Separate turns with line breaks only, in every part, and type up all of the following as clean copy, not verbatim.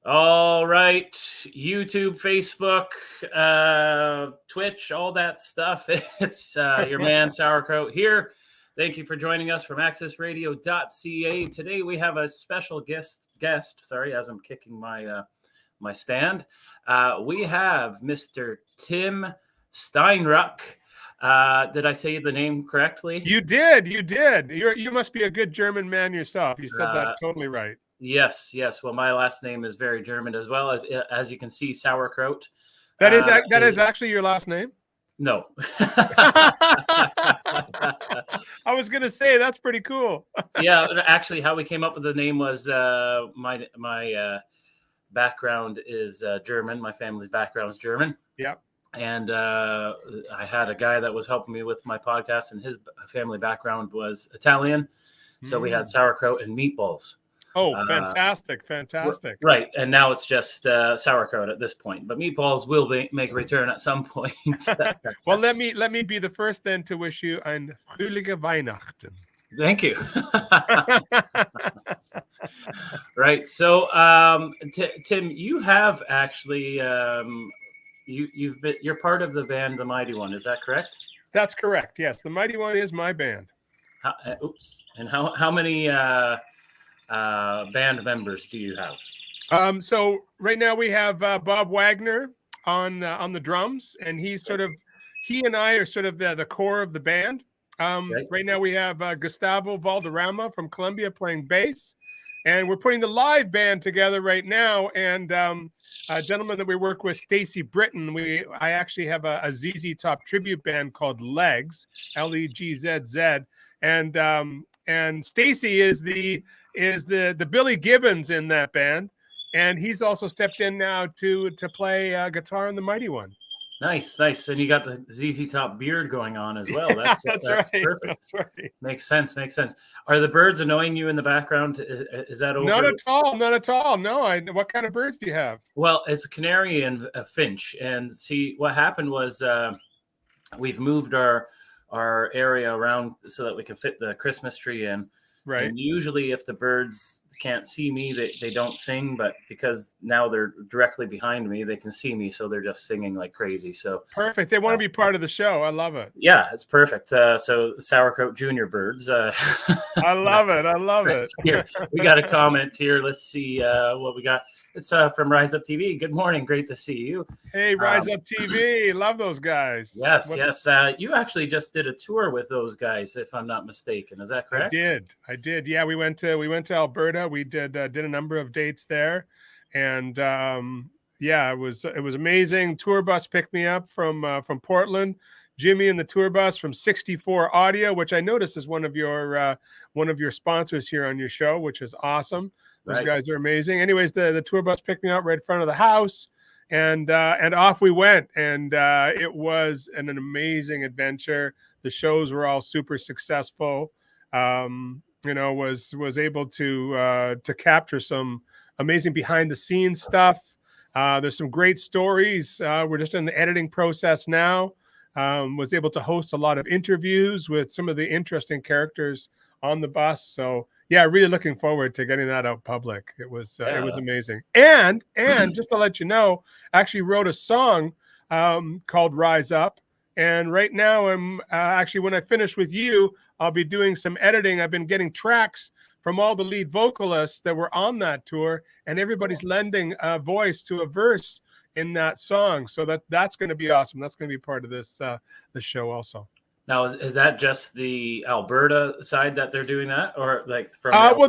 All right, YouTube, Facebook, Twitch, all that stuff. It's your man Sauerkraut here. Thank you for joining us from accessradio.ca. Today we have a special guest. Sorry, as I'm kicking my my stand, we have Mr. Tim Steinruck. Did I say the name correctly?
You did. You must be a good German man yourself. You said that totally right.
Yes. Well, my last name is very German as well. As you can see, Sauerkraut.
That is actually your last name?
No.
I was going to say, that's pretty cool.
Yeah, actually, how we came up with the name was my background is German. My family's background is German.
Yeah.
And I had a guy that was helping me with my podcast, and his family background was Italian. So we had sauerkraut and meatballs.
Oh, fantastic.
Right. And now it's just sauerkraut at this point. But meatballs will make a return at some point.
Well, let me be the first then to wish you ein fröhliche Weihnachten.
Thank you. Right. So, Tim, you have actually you're part of the band The Mighty One. Is that correct?
That's correct. Yes, The Mighty One is my band.
And how many band members do you have?
So right now we have Bob Wagner on the drums, and he and I are sort of the core of the band. Right now we have Gustavo Valderrama from Colombia playing bass, and we're putting the live band together right now. And a gentleman that we work with, Stacy Britton, I actually have a ZZ Top tribute band called Legs, Legzz, and Stacy is the Billy Gibbons in that band, and he's also stepped in now to play guitar in The Mighty One.
Nice. And you got the ZZ Top beard going on as well. That's
right.
Perfect.
That's right.
Makes sense. Are the birds annoying you in the background? Is that over?
Not at all. No. What kind of birds do you have?
Well, it's a canary and a finch. And see, what happened was we've moved our area around so that we can fit the Christmas tree in.
Right.
And usually if the birds can't see me, they don't sing, but because now they're directly behind me, they can see me, so they're just singing like crazy. So
perfect. They want to be part of the show. I love it.
Yeah, it's perfect. So Sauerkraut Junior birds.
I love it.
Here, we got a comment here. Let's see what we got. It's from Rise Up TV. Good morning. Great to see you.
Hey, Rise Up TV. Love those guys.
Yes. You actually just did a tour with those guys, if I'm not mistaken. Is that correct?
I did. Yeah, we went to Alberta. We did a number of dates there, and it was amazing. Tour bus picked me up from Portland. Jimmy and the tour bus from 64 Audio, which I noticed is one of your sponsors here on your show, which is awesome. Those guys are amazing. Anyways, the tour bus picked me up right in front of the house, and off we went. And it was an amazing adventure. The shows were all super successful. Was able to capture some amazing behind the scenes stuff. There's some great stories. We're just in the editing process now. Was able to host a lot of interviews with some of the interesting characters on the bus. So yeah, really looking forward to getting that out public. It was amazing. And just to let you know, I actually wrote a song called Rise Up. And right now I'm actually, when I finish with you, I'll be doing some editing. I've been getting tracks from all the lead vocalists that were on that tour, and everybody's lending a voice to a verse in that song. So that's going to be awesome. That's going to be part of this the show also.
Now, is that just the Alberta side that they're doing that, or like from?
So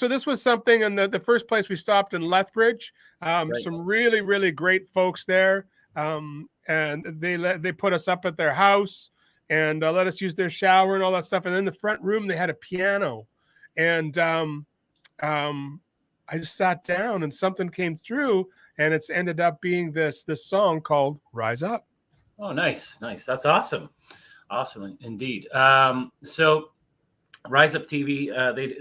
this was something in the first place we stopped in Lethbridge. Some really, really great folks there, and they put us up at their house and let us use their shower and all that stuff. And in the front room they had a piano, and I just sat down and something came through, and it's ended up being this song called Rise Up.
Oh, nice. That's awesome. Awesome indeed. So Rise Up TV,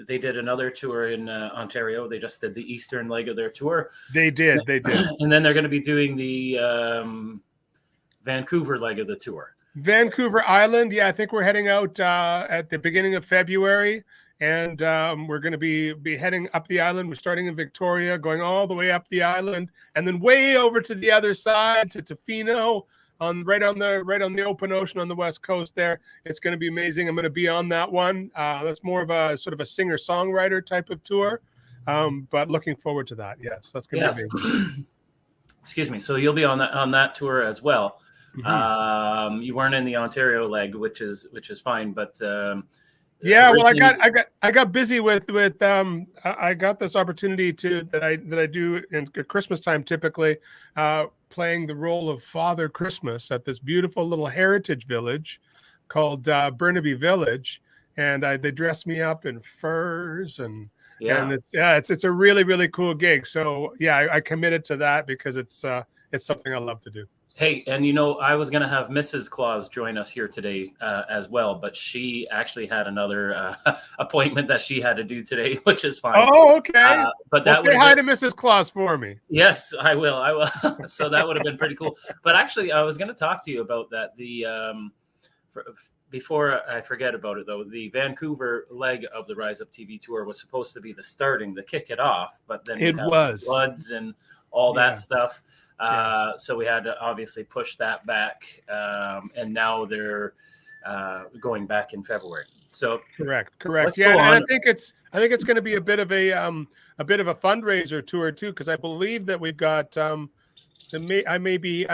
they did another tour in Ontario. They just did the eastern leg of their tour.
They did.
And then they're going to be doing the Vancouver leg of the tour.
Vancouver Island. Yeah, I think we're heading out at the beginning of February. and we're going to be heading up the island. We're starting in Victoria, going all the way up the island, and then way over to the other side to Tofino, right on the open ocean on the west coast there. It's going to be amazing. I'm going to be on that one. That's more of a sort of a singer-songwriter type of tour, but looking forward to that. Yes, that's going to be amazing.
Excuse me. So you'll be on that tour as well.
Mm-hmm.
You weren't in the Ontario leg, which is fine, but
yeah, well, I got busy with I got this opportunity that I do in Christmas time, typically playing the role of Father Christmas at this beautiful little heritage village called Burnaby Village, and they dress me up in furs and it's a really, really cool gig. So yeah, I committed to that because it's something I love to do.
Hey, and I was going to have Mrs. Claus join us here today as well, but she actually had another appointment that she had to do today, which is fine.
Oh, okay.
But that
say hi to Mrs. Claus for me.
Yes, I will. So that would have been pretty cool. But actually, I was going to talk to you about that. Before I forget about it, though, the Vancouver leg of the Rise Up TV tour was supposed to be the kick it off, but then
it was
floods and all that stuff. So we had to obviously push that back, and now they're going back in February. So
correct. Yeah, and I think it's going to be a bit of a fundraiser tour too, because I believe that we've got I may be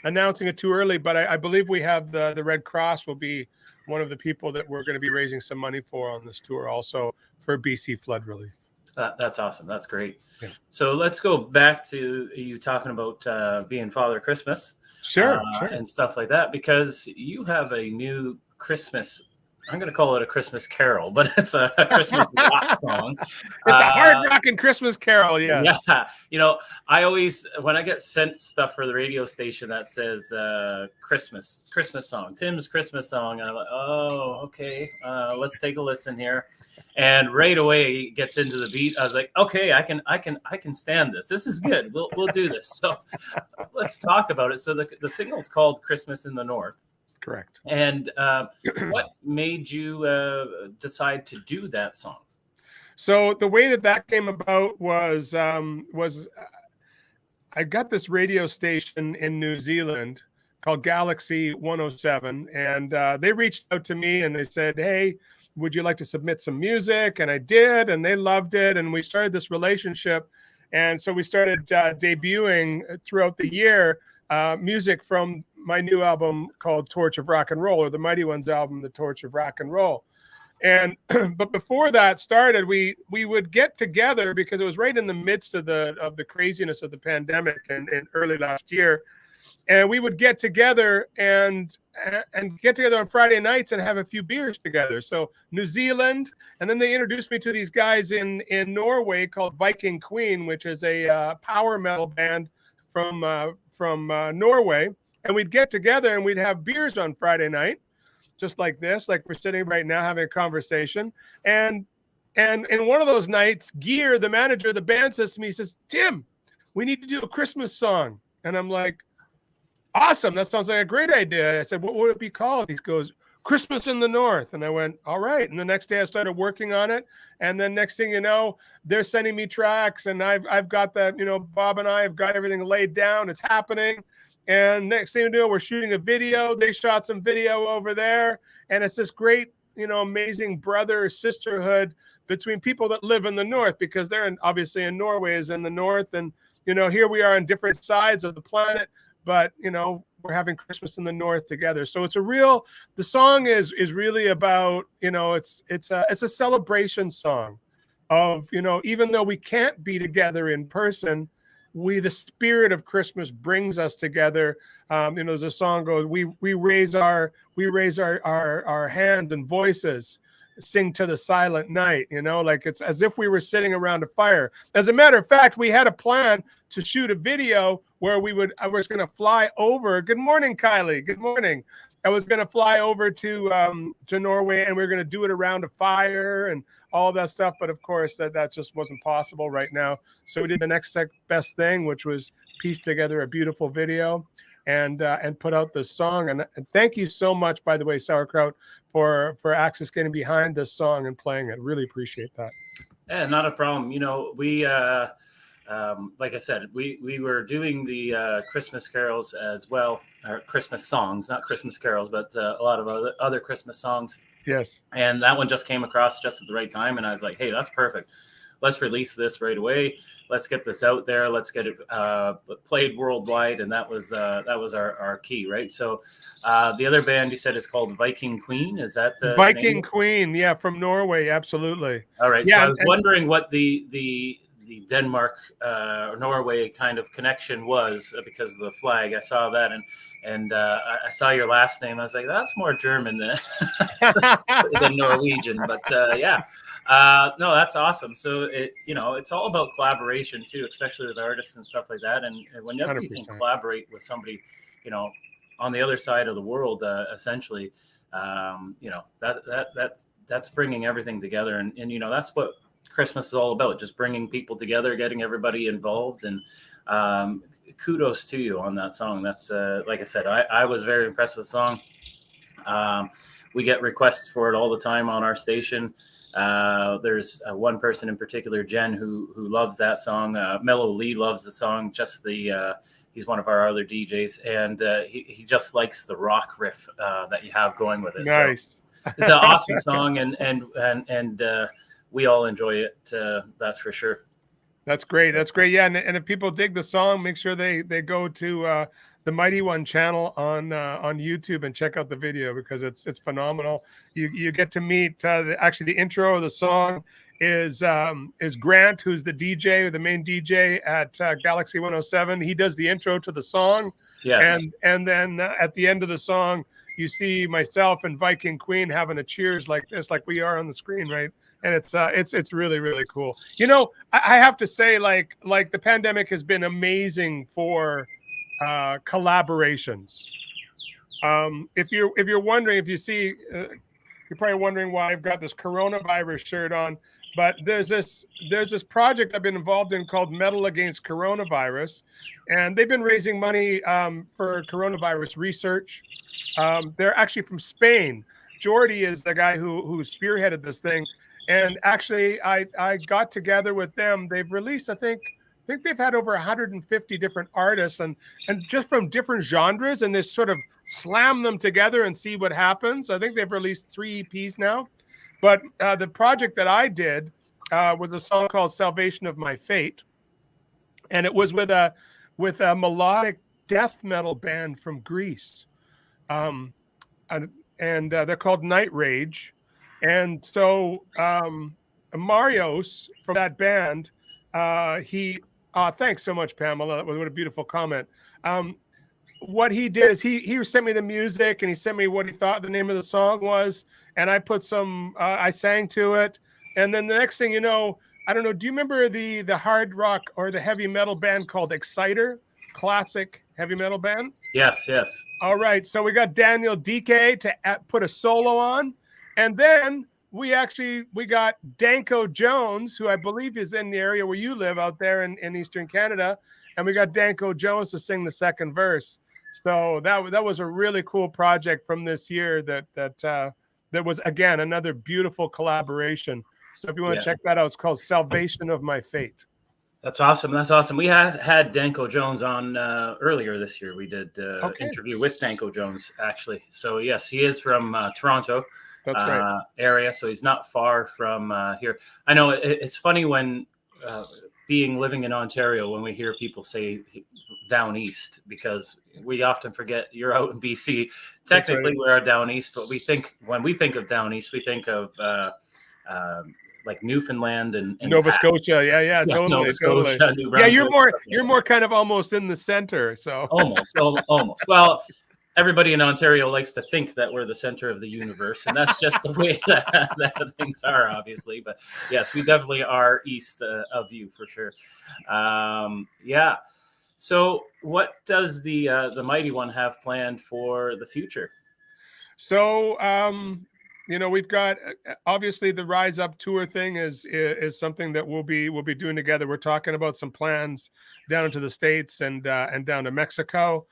announcing it too early, but I believe we have the Red Cross will be one of the people that we're going to be raising some money for on this tour, also for BC flood relief.
That's awesome. That's great.
Yeah.
So let's go back to you talking about being Father Christmas,
sure,
and stuff like that, because you have a new Christmas. I'm going to call it a Christmas carol, but it's a Christmas rock song.
It's a hard rocking Christmas carol, yeah.
Yeah. I always, when I get sent stuff for the radio station that says Christmas song, Tim's Christmas song, and I'm like, oh, okay, let's take a listen here. And right away it gets into the beat. I was like, okay, I can stand this. This is good. We'll do this. So let's talk about it. So the single's called Christmas in the North.
Correct.
And what made you decide to do that song?
So the way that came about was I got this radio station in New Zealand called Galaxy 107, and they reached out to me and they said, hey, would you like to submit some music? And I did, and they loved it, and we started this relationship. And so we started debuting throughout the year music from my new album called Torch of Rock and Roll, or the Mighty Ones album, The Torch of Rock and Roll. And but before that started, we would get together because it was right in the midst of the craziness of the pandemic and early last year. And we would get together and get together on Friday nights and have a few beers together. So New Zealand, and then they introduced me to these guys in Norway called Viking Queen, which is a power metal band from Norway. And we'd get together and we'd have beers on Friday night, just like this, like we're sitting right now having a conversation. And in one of those nights, Gear, the manager of the band, says to me, he says, Tim, we need to do a Christmas song. And I'm like, awesome. That sounds like a great idea. I said, what would it be called? He goes, Christmas in the North. And I went, all right. And the next day I started working on it. And then next thing you know, they're sending me tracks and I've got that, Bob and I have got everything laid down. It's happening. And next thing you know, we're shooting a video. They shot some video over there. And it's this great, amazing brother sisterhood between people that live in the North, because obviously in Norway is in the North. And, here we are on different sides of the planet, but, we're having Christmas in the North together. So the song is really about, it's a celebration song of, even though we can't be together in person, the spirit of Christmas brings us together. As a song goes, we raise our hands and voices, sing to the silent night, like it's as if we were sitting around a fire. As a matter of fact, we had a plan to shoot a video where I was going to fly over. Good morning, Kylie. Good morning. I was going to fly over to Norway, and we were going to do it around a fire and all that stuff. But of course, that just wasn't possible right now. So we did the next best thing, which was piece together a beautiful video. and put out this song. And thank you so much, by the way, Sauerkraut, for Axis getting behind this song and playing it. Really appreciate that.
Yeah, not a problem. We like I said, we were doing the Christmas carols as well, or Christmas songs, not Christmas carols, but a lot of other Christmas songs.
Yes.
And that one just came across just at the right time. And I was like, hey, that's perfect. Let's release this right away. Let's get this out there. Let's get it played worldwide. And that was our key, right? So the other band you said is called Viking Queen. Is that
Viking Queen? Yeah, from Norway. Absolutely.
All right.
Yeah,
so I was wondering what the Denmark Norway kind of connection was because of the flag. I saw that, and I saw your last name. I was like, that's more German than Norwegian. But yeah, no, that's awesome. So it's all about collaboration too, especially with artists and stuff like that. And whenever 100%. You can collaborate with somebody, on the other side of the world, essentially, that's bringing everything together, and that's what Christmas is all about, just bringing people together, getting everybody involved, and kudos to you on that song. That's like I said, I was very impressed with the song. We get requests for it all the time on our station. There's one person in particular, Jen, who loves that song. Mellow Lee loves the song. He's one of our other DJs, and he just likes the rock riff that you have going with it.
Nice.
So it's an awesome song, and we all enjoy it. That's for sure.
That's great. That's great. Yeah. And if people dig the song, make sure they go to the Mighty One channel on YouTube and check out the video, because it's phenomenal. You get to meet actually the intro of the song is Grant, who's the DJ, the main DJ at Galaxy 107. He does the intro to the song.
Yes.
And then at the end of the song, you see myself and Viking Queen having a cheers like this, like we are on the screen, right? And it's really, really cool. I have to say, like the pandemic has been amazing for collaborations. If you're wondering, if you see, you're probably wondering why I've got this coronavirus shirt on, but there's this project I've been involved in called Metal Against Coronavirus, and they've been raising money for coronavirus research. They're actually from Spain. Jordy is the guy who spearheaded this thing. And actually, I got together with them. They've released, I think they've had over 150 different artists and just from different genres, and they sort of slam them together and see what happens. I think they've released 3 EPs now. But the project that I did was a song called Salvation of My Fate. And it was with a melodic death metal band from Greece. And they're called Night Rage. And so Marios from that band, thanks so much, Pamela. What a beautiful comment. What he did is he sent me the music, and he sent me what he thought the name of the song was, and I put I sang to it. And then the next thing you know, I don't know, do you remember the hard rock or the heavy metal band called Exciter? Classic heavy metal band?
Yes.
All right, so we got Daniel DK to put a solo on. And then we got Danko Jones, who I believe is in the area where you live out there in Eastern Canada. And we got Danko Jones to sing the second verse. So that was a really cool project from this year that was, again, another beautiful collaboration. So if you want to check that out, it's called Salvation of My Fate.
That's awesome. We had Danko Jones on earlier this year. We did interview with Danko Jones, actually. So yes, he is from Toronto.
That's right.
Area, so he's not far from here. I know it's funny when living in Ontario, when we hear people say down east, because we often forget you're out in BC. Technically, we are down east, but when we think of down east, we think of like Newfoundland and
Nova Scotia. Yeah, totally.
Nova Scotia,
totally.
New Brunswick.
Yeah, you're more kind of almost in the center. So
almost. Well, everybody in Ontario likes to think that we're the center of the universe, and that's just the way that things are, obviously. But yes, we definitely are east of you for sure. Yeah. So, what does the Mighty One have planned for the future?
So, we've got obviously the Rise Up tour thing is something that we'll be doing together. We're talking about some plans down into the States and down to Mexico.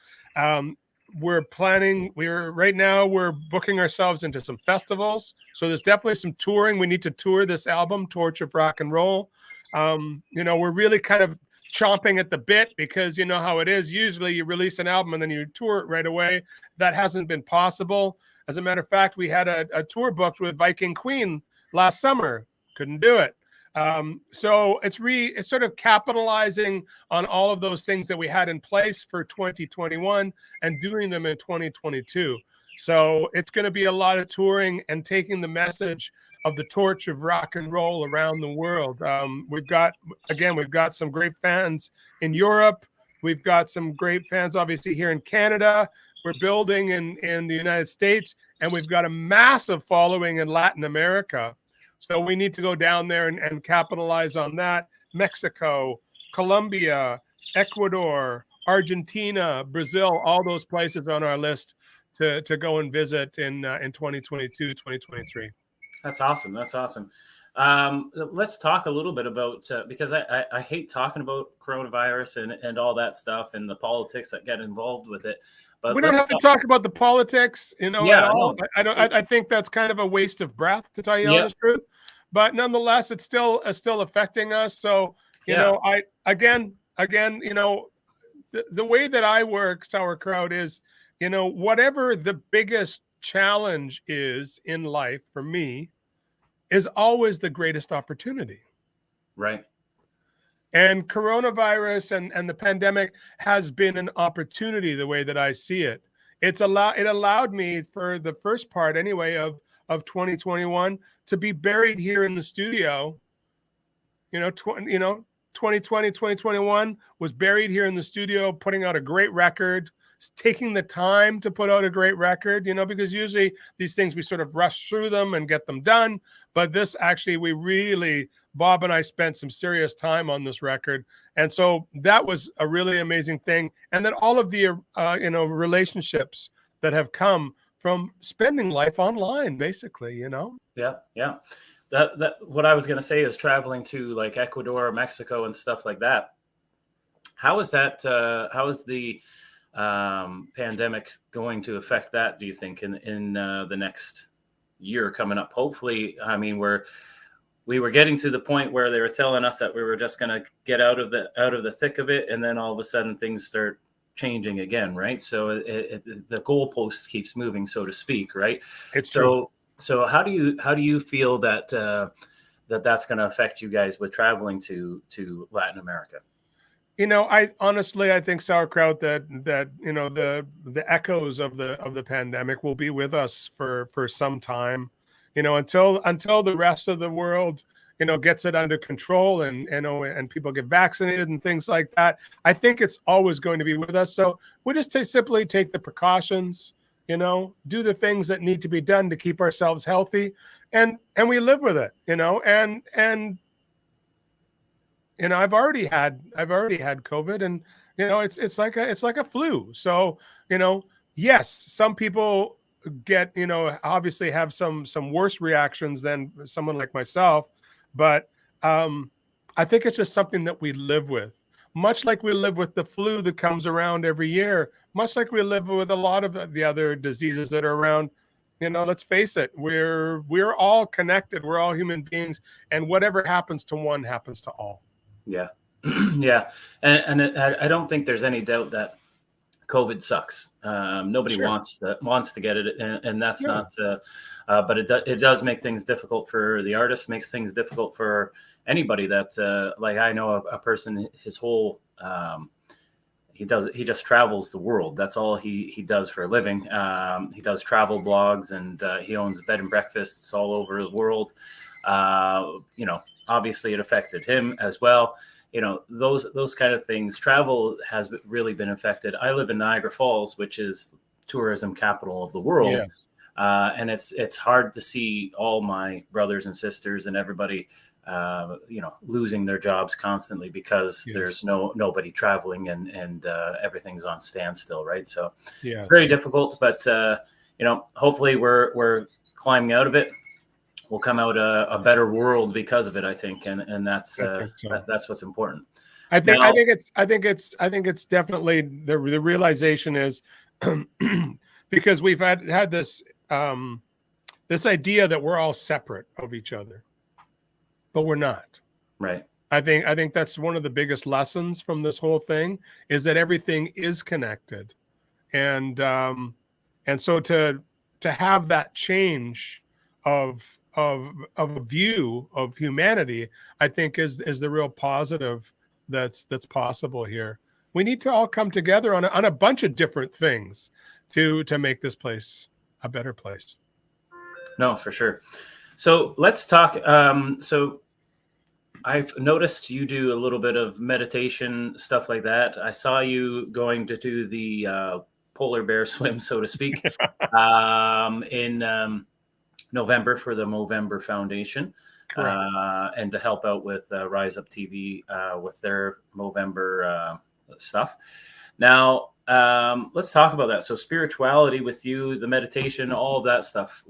We're right now we're booking ourselves into some festivals. So there's definitely some touring. We need to tour this album, Torch of Rock and Roll. We're really kind of chomping at the bit because you know how it is. Usually you release an album and then you tour it right away. That hasn't been possible. As a matter of fact, we had a tour booked with Viking Queen last summer. Couldn't do it. So it's sort of capitalizing on all of those things that we had in place for 2021 and doing them in 2022. So it's going to be a lot of touring and taking the message of the torch of rock and roll around the world. We've got some great fans in Europe. We've got some great fans, obviously, here in Canada. We're building in the United States, and we've got a massive following in Latin America. So we need to go down there and capitalize on that. Mexico, Colombia, Ecuador, Argentina, Brazil, all those places on our list to go and visit in 2022, 2023.
That's awesome. That's awesome. Let's talk a little bit about, because I hate talking about coronavirus and all that stuff and the politics that get involved with it. But
we don't have to talk about the politics, at all. No. I think that's kind of a waste of breath, to tell you the honest truth. But nonetheless, it's still affecting us. So, you know, the way that I work sauerkraut is, whatever the biggest challenge is in life for me is always the greatest opportunity.
Right.
And coronavirus and the pandemic has been an opportunity the way that I see it. It allowed me for the first part anyway of 2021 to be buried here in the studio. 2020, 2021 was buried here in the studio, putting out a great record, taking the time to put out a great record, because usually these things we sort of rush through them and get them done. But this actually, Bob and I spent some serious time on this record. And so that was a really amazing thing. And then all of the, relationships that have come from spending life online, basically,
Yeah. Yeah. That what I was going to say is traveling to like Ecuador, Mexico and stuff like that. How is that? How is the pandemic going to affect that, do you think, in the next year coming up? Hopefully, I mean, we were getting to the point where they were telling us that we were just going to get out of the thick of it, and then all of a sudden things start changing again, right? So the goalpost keeps moving, so to speak, right?
It's true.
So how do you feel that that's going to affect you guys with traveling to Latin America?
I think sauerkraut that the echoes of the pandemic will be with us for some time, until the rest of the world, gets it under control and people get vaccinated and things like that. I think it's always going to be with us. So we just simply take the precautions, do the things that need to be done to keep ourselves healthy, and we live with it, and I've already had COVID, and it's like a flu. So yes, some people get obviously have some worse reactions than someone like myself, but I think it's just something that we live with, much like we live with the flu that comes around every year, much like we live with a lot of the other diseases that are around. Let's face it, we're all connected. We're all human beings, and whatever happens to one happens to all.
Yeah. Yeah. And I don't think there's any doubt that COVID sucks. Nobody wants to get it. And that's not, but it does make things difficult for the artist, makes things difficult for anybody that, like I know a person, his whole, he just travels the world. That's all he does for a living. He does travel blogs, and he owns bed and breakfasts all over the world. Obviously it affected him as well. Those kind of things. Travel has really been affected. I live in Niagara Falls, which is tourism capital of the world. Yes. And it's hard to see all my brothers and sisters and everybody, losing their jobs constantly because there's nobody traveling and everything's on standstill. Right. So it's very difficult, but hopefully we're climbing out of it, we'll come out a better world because of it, I think. And that's,
I think so.
that's what's important.
I think
Now,
it's definitely the realization is because we've had this this idea that we're all separate of each other, but we're not.
right.
I think that's one of the biggest lessons from this whole thing is that everything is connected, and so to have that change of a view of humanity, I think is the real positive that's possible here. We need to all come together on a bunch of different things to make this place a better place.
No, for sure. So let's talk. So I've noticed you do a little bit of meditation, stuff like that. I saw you going to do the polar bear swim, so to speak, in November for the Movember Foundation, and to help out with Rise Up TV with their Movember stuff. Now, let's talk about that. So spirituality with you, the meditation, all of that stuff.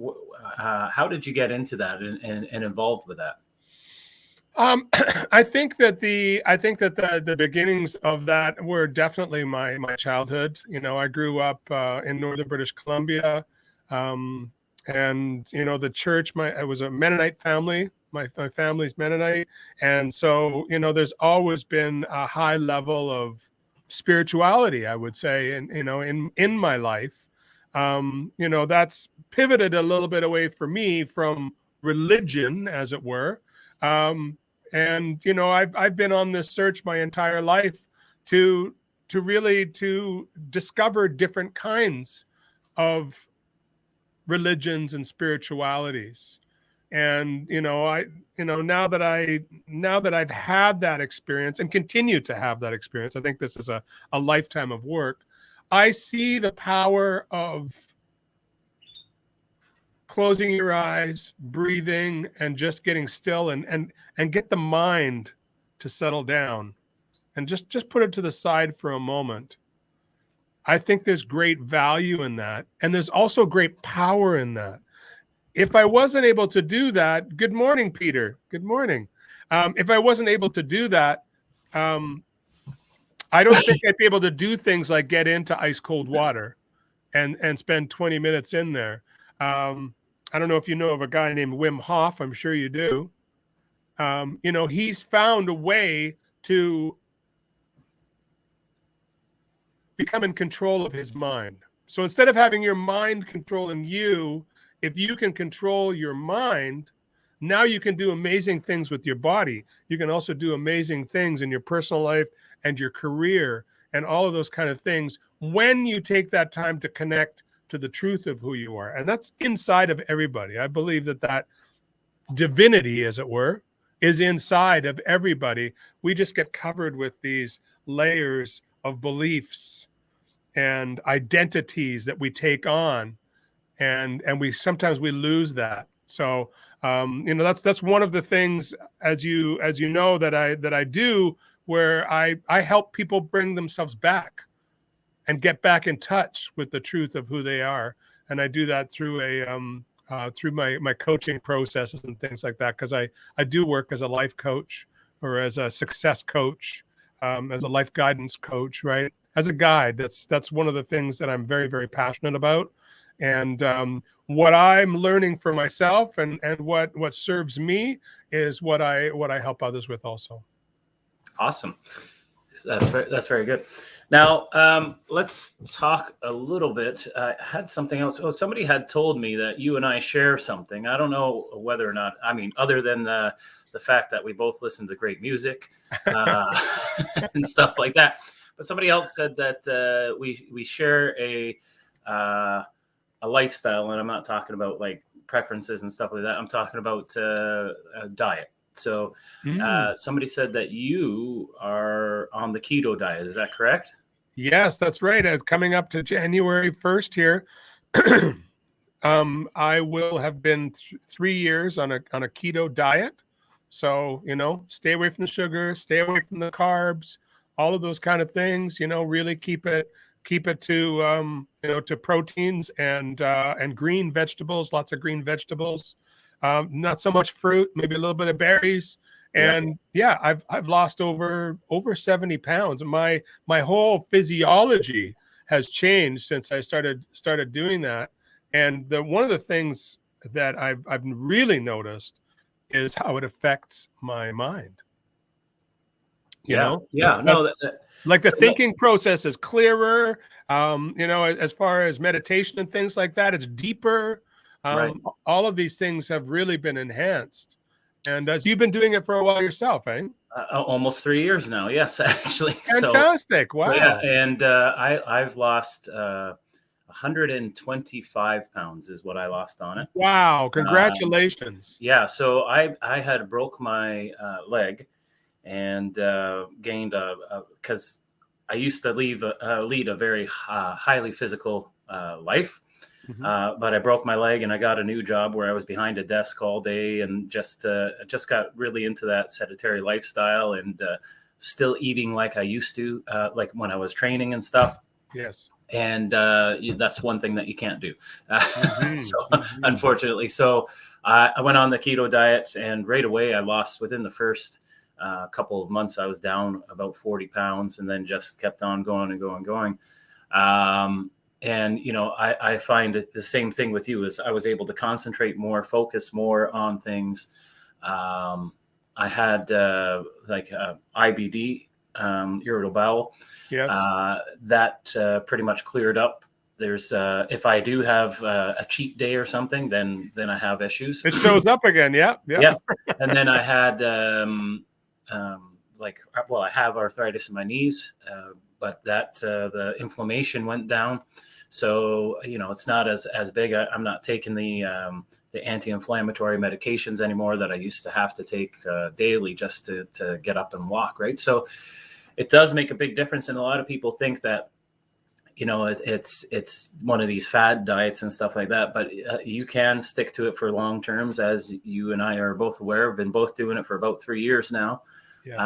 How did you get into that and involved with that?
I think that the beginnings of that were definitely my childhood. You know, I grew up in northern British Columbia, and you know, the church. I was a Mennonite family. My family's Mennonite, and so you know, there's always been a high level of spirituality, I would say, and you know, in my life. You know, that's pivoted a little bit away for me from religion, as it were. And you know, I've been on this search my entire life to really discover different kinds of religions and spiritualities. And you know, now that I've had that experience and continue to have that experience, I think this is a lifetime of work. I see the power of closing your eyes, breathing, and just getting still and get the mind to settle down and just put it to the side for a moment. I think there's great value in that. And there's also great power in that. If I wasn't able to do that, good morning, Peter. Good morning. If I wasn't able to do that, I don't think I'd be able to do things like get into ice cold water and spend 20 minutes in there. I don't know if you know of a guy named Wim Hof. I'm sure you do. You know, he's found a way to become in control of his mind. So instead of having your mind controlling you, if you can control your mind, now you can do amazing things with your body. You can also do amazing things in your personal life and your career and all of those kind of things when you take that time to connect to the truth of who you are. And that's inside of everybody. I believe that divinity, as it were, is inside of everybody. We just get covered with these layers of beliefs and identities that we take on. And we sometimes we lose that. So you know, that's one of the things, as you know, that I do, where I help people bring themselves back and get back in touch with the truth of who they are. And I do that through through my coaching processes and things like that, because I do work as a life coach or as a success coach, as a life guidance coach, right? As a guide. That's one of the things that I'm very, very passionate about. And what I'm learning for myself and what serves me is what I help others with also.
Awesome. That's very good. Now, let's talk a little bit. I had something else. Oh, somebody had told me that you and I share something. I don't know whether or not, I mean, other than the fact that we both listen to great music and stuff like that. But somebody else said that we share a lifestyle, and I'm not talking about like preferences and stuff like that. I'm talking about a diet. So somebody said that you are on the keto diet. Is that correct?
Yes, that's right. It's coming up to January 1st here. I will have been 3 years on a keto diet. So, you know, stay away from the sugar, stay away from the carbs, all of those kind of things, you know, really keep it keep it to to proteins and green vegetables, lots of green vegetables, not so much fruit, maybe a little bit of berries. And I've lost over 70 pounds. My whole physiology has changed since I started doing that. And one of the things that I've really noticed is how it affects my mind.
No,
like the thinking process is clearer. As far as meditation and things like that, it's deeper.
Right.
All of these things have really been enhanced. And you've been doing it for a while yourself, eh?
Almost 3 years now. Yes, actually.
Fantastic. Wow.
Yeah, and I've lost 125 pounds is what I lost on it.
Wow. Congratulations.
So I had broke my leg and gained because I used to lead a very highly physical life. But I broke my leg and I got a new job where I was behind a desk all day and just got really into that sedentary lifestyle and still eating like I used to, like when I was training and stuff.
Yes.
And that's one thing that you can't do. Unfortunately. So I went on the keto diet and right away I lost within the first couple of months. I was down about 40 pounds and then just kept on going and going. And, I find the same thing with you is I was able to concentrate more, focus more on things. I had IBD, irritable bowel.
Yes.
That pretty much cleared up. There's if I do have a cheat day or something, then I have issues.
It shows up again. Yeah.
And then I had I have arthritis in my knees, but that the inflammation went down. So, it's not as big. I'm not taking the anti-inflammatory medications anymore that I used to have to take daily just to get up and walk. Right. So it does make a big difference. And a lot of people think that, it's one of these fad diets and stuff like that, but you can stick to it for long terms, as you and I are both aware. We've been both doing it for about 3 years now.
Yes.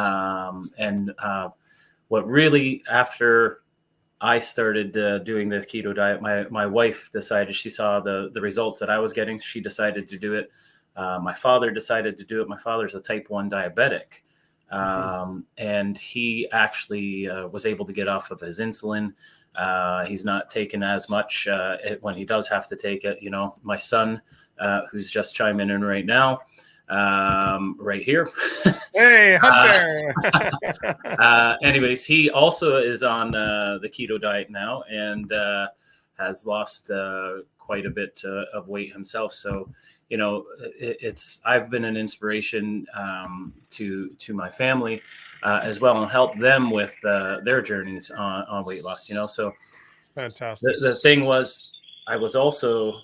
What really, after I started doing the keto diet, my wife decided, she saw the results that I was getting. She decided to do it. My father decided to do it. My father's a type 1 diabetic. And he actually was able to get off of his insulin. He's not taking as much when he does have to take it. My son, who's just chiming in right now, right here.
Hey, Hunter.
Anyways, he also is on the keto diet now and has lost quite a bit of weight himself. So, I've been an inspiration to my family as well, and help them with their journeys on weight loss. So
Fantastic.
The thing was, I was also,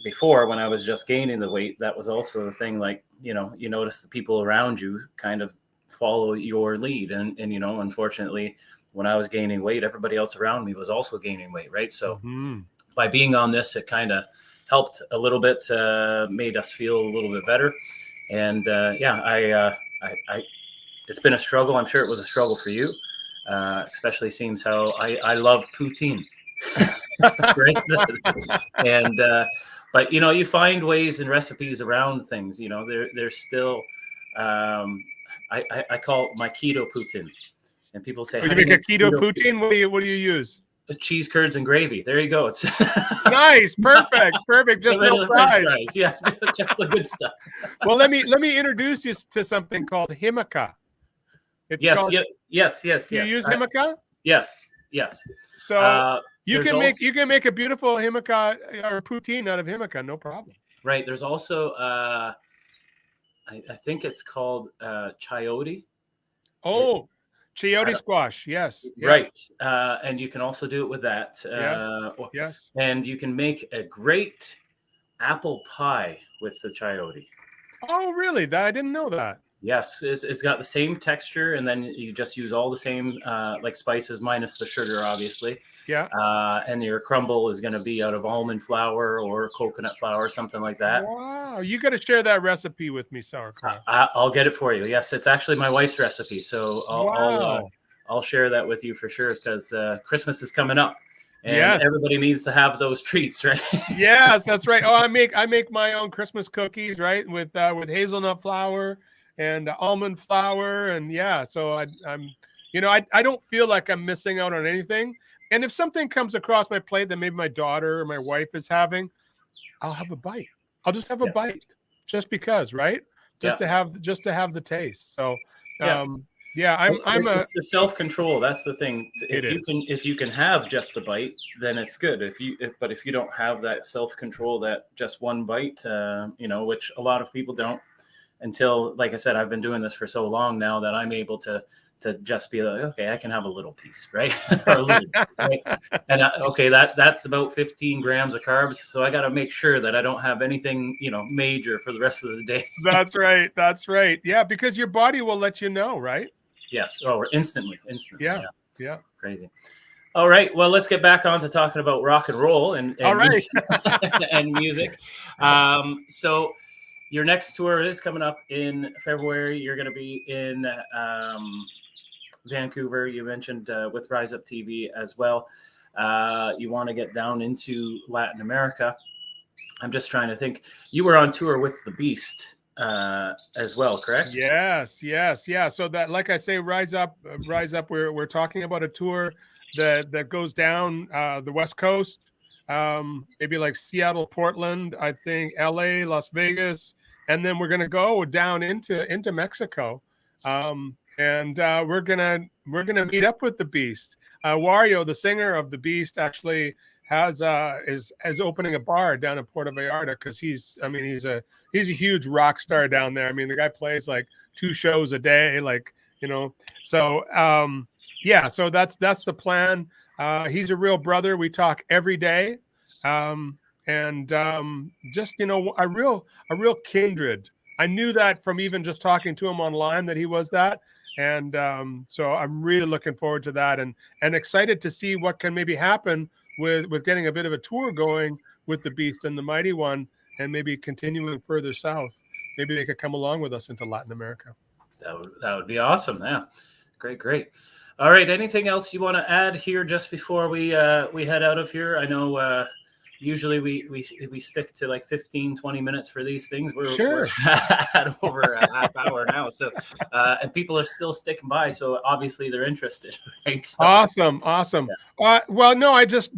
before, when I was just gaining the weight, that was also the thing. Like, you notice the people around you kind of follow your lead. And unfortunately, when I was gaining weight, everybody else around me was also gaining weight. Right. So by being on this, it kind of helped a little bit, made us feel a little bit better. And it's been a struggle. I'm sure it was a struggle for you, especially seems how I love poutine. Right. And, but, you find ways and recipes around things, there's still, I call it my keto poutine. And people say,
you make a keto poutine? What do you use?
Cheese, curds, and gravy. There you go. It's
nice. Perfect. Just no fries.
Yeah, just the good stuff.
Well, let me introduce you to something called Himika.
Yes.
Do you use Himika?
Yes.
So you can make a beautiful Himika or poutine out of Himika, no problem.
Right. There's also I think it's called chayote.
Oh, chayote squash. Yes.
Right. And you can also do it with that.
Yes.
And you can make a great apple pie with the chayote.
Oh, really? I didn't know that.
Yes, it's got the same texture, and then you just use all the same like spices minus the sugar, obviously.
Yeah.
And your crumble is going to be out of almond flour or coconut flour, something like that.
Wow, you got to share that recipe with me, sauerkraut.
I'll get it for you. Yes, it's actually my wife's recipe, so I'll share that with you for sure, because Christmas is coming up, and
Yes.
everybody needs to have those treats, right?
Yes, that's right. Oh, I make my own Christmas cookies, right? With hazelnut flour and almond flour, and yeah. So I'm, I don't feel like I'm missing out on anything. And if something comes across my plate that maybe my daughter or my wife is having, I'll have a bite. I'll just have a
Yeah.
bite, just because, right?
Yeah.
Just to have the taste. So,
Yeah.
yeah,
It's the self-control. That's the thing.
It is.
If you can have just a bite, then it's good. But if you don't have that self-control, that just one bite, which a lot of people don't, until, like I said, I've been doing this for so long now that I'm able to just be like, okay, I can have a little piece, right? Or a little bit, right? And okay, that's about 15 grams of carbs. So I got to make sure that I don't have anything, major for the rest of the day.
That's right. That's right. Yeah, because your body will let you know, right?
Yes. Oh, instantly.
Yeah.
Yeah.
Yeah.
Crazy. All right. Well, let's get back on to talking about rock and roll and
All right.
and music. So your next tour is coming up in February. You're going to be in Vancouver. You mentioned with Rise Up TV as well. You want to get down into Latin America. I'm just trying to think. You were on tour with the Beast as well, correct?
Yes. Yeah. So that, like I say, Rise Up. We're talking about a tour that goes down the West Coast, maybe like Seattle, Portland, I think, LA, Las Vegas, and then we're gonna go down into Mexico, and we're gonna meet up with the Beast. Wario, the singer of the Beast, actually is opening a bar down in Puerto Vallarta, because he's a huge rock star down there. I mean, the guy plays like 2 shows a day, so yeah, so that's the plan. He's a real brother. We talk every day, and just a real kindred. I knew that from even just talking to him online, that he was that. And so I'm really looking forward to that, and excited to see what can maybe happen with getting a bit of a tour going with the Beast and the Mighty One, and maybe continuing further south. Maybe they could come along with us into Latin America.
That would be awesome. Yeah, great. All right. Anything else you want to add here just before we head out of here? I know usually we stick to like 15-20 minutes for these things. We're at over a half hour now, so and people are still sticking by, so obviously they're interested, right? So,
Awesome.
yeah.
Well, no, I just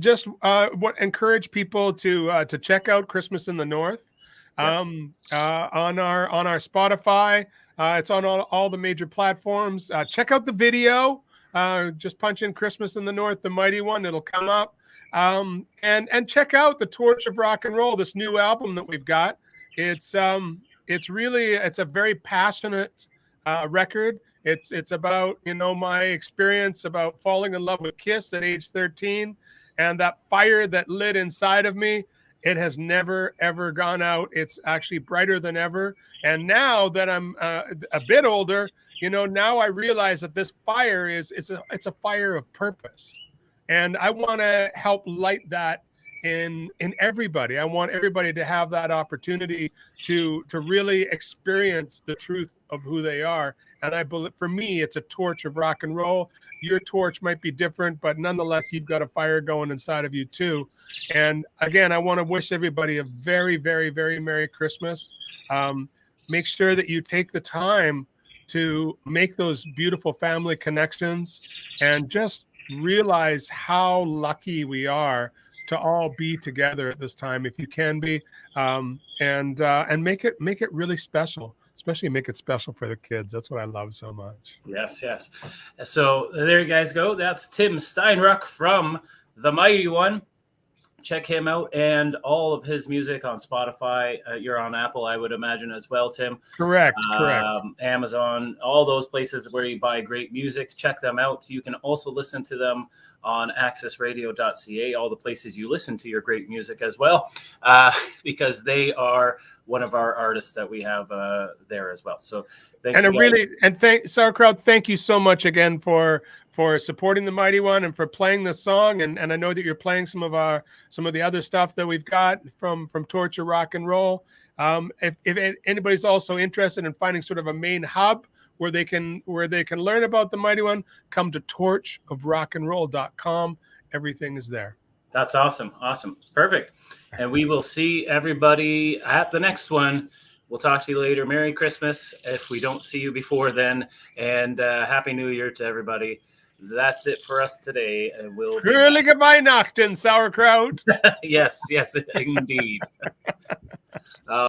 encourage people to check out Christmas in the North, on our Spotify. It's on all the major platforms. Check out the video. Just punch in Christmas in the North, the Mighty One. It'll come up. And check out the Torch of Rock and Roll, this new album that we've got. It's a very passionate record. It's about, my experience about falling in love with Kiss at age 13, and that fire that lit inside of me. It has never, ever gone out. It's actually brighter than ever. And now that I'm a bit older, now I realize that this fire it's a fire of purpose. And I want to help light that in everybody. I want everybody to have that opportunity to really experience the truth of who they are. And I believe, for me, it's a torch of rock and roll. Your torch might be different, but nonetheless, you've got a fire going inside of you too. And again, I want to wish everybody a very, very, very Merry Christmas. Make sure that you take the time to make those beautiful family connections, and just realize how lucky we are to all be together at this time, if you can be, and make it really special. Especially make it special for the kids. That's what I love so much.
Yes. So there you guys go. That's Tim Steinruck from the Mighty One. Check him out, and all of his music on Spotify. You're on Apple, I would imagine, as well, Tim.
Correct.
Amazon, all those places where you buy great music. Check them out. You can also listen to them on accessradio.ca, all the places you listen to your great music as well, because they are one of our artists that we have there as well. So
Sauerkraut, thank you so much again for supporting the Mighty One and for playing this song. And I know that you're playing some of the other stuff that we've got from Torch of Rock and Roll. If anybody's also interested in finding sort of a main hub where they can learn about the Mighty One, come to torchofrockandroll.com. Everything is there.
That's awesome. Awesome. Perfect. And we will see everybody at the next one. We'll talk to you later. Merry Christmas if we don't see you before then. And Happy New Year to everybody. That's it for us today. And we'll
Fröhliche Weihnachten, sauerkraut.
Yes, indeed.